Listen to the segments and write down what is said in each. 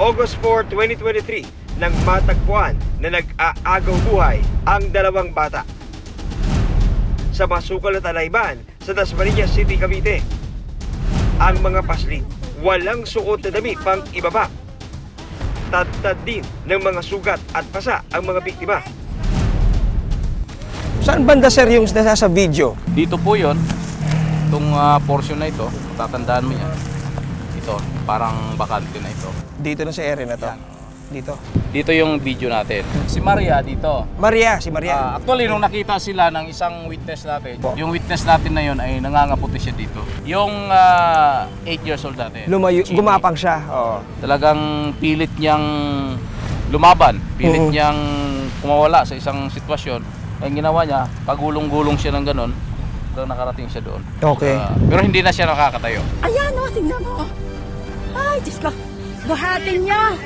August 4, 2023 nang matagpuan na nag-aagaw buhay ang dalawang bata. Sa masukal na talayban sa Dasmariñas City, Cavite. Ang mga paslit, walang suot na damit pang ibaba. Tad-tad din ng mga sugat at pasa ang mga biktima. Saan banda sir yung nasa video? Dito po yun, itong portion na ito, tatandaan mo yan. Ito, parang bakante na ito. Dito na sa area na to? Yan. Dito? Dito yung video natin. Si Maria dito. Maria, si Maria. Actually, nung nakita sila ng isang witness natin, yung witness natin na yun ay nangangaputi siya dito. Yung 8 years old natin. Gumapang siya. Oo. Talagang pilit niyang lumaban, pilit niyang kumawala sa isang sitwasyon. Ang ginawa niya, pagulong-gulong siya ng ganun, hanggang nakarating siya doon. Okay. Pero hindi na siya nakakatayo. Ayan o, tingnan mo. Ay, Diyos ko. Buhatin niya.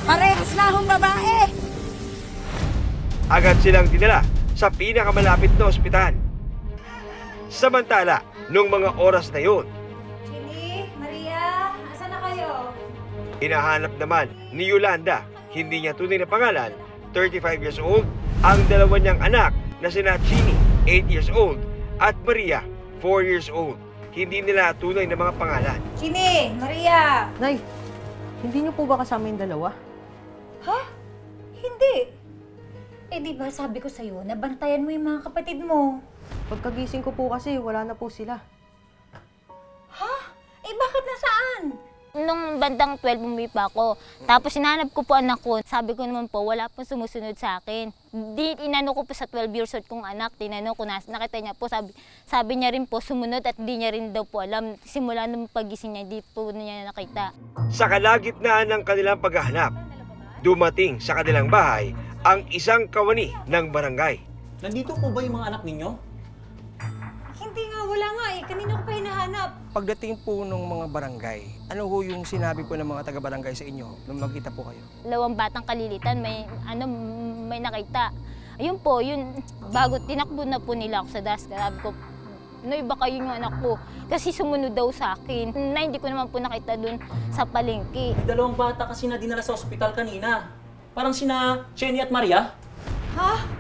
Parehas na akong babae. Agad silang dinala sa pinakamalapit na ospital. Samantala, nung mga oras na yun, Chili, Maria, asan na kayo? hinahanap naman ni Yolanda, hindi niya tunay na pangalan, 35 years old, ang dalawa niyang anak na sina Chini, 8 years old, at Maria, 4 years old. Hindi nila tunay na mga pangalan. Chili, Maria! Nay, hindi niyo po ba kasama yung dalawa? Ha? Hindi. Eh di ba sabi ko sa'yo, nabantayan mo yung mga kapatid mo. Pagkagising ko po kasi, wala na po sila. Ha? Eh bakit nasaan? Nung bandang 12, umuwi pa ako. Tapos hinanap ko po anak ko. Sabi ko naman po, wala pong sumusunod sa akin. Inano ko po sa 12 years old kong anak. Tinanong ko, nakita niya po, sabi niya rin po, sumunod at di niya rin daw po alam. Simula nung pagising niya, di po niya nakita. Sa kalagitnaan ng kanilang paghahanap, dumating sa kanilang bahay ang isang kawani ng barangay. Nandito po ba yung mga anak ninyo? Hindi nga, wala nga eh. Kanina ko pa hinahanap. Pagdating po ng mga barangay, ano ho yung sinabi po ng mga taga-barangay sa inyo nung magkita po kayo? Dalawang batang kalilitan, may nakita. Ayun po, yun, bago tinakbo na po nila ako sa desk. Sabi ko, Noy, baka yun yung anak ko. Kasi sumunod daw sa akin. Na hindi ko naman po nakita dun sa palengke. Dalawang bata kasi na dinala sa ospital kanina. Parang sina Jenny at Maria. Ha?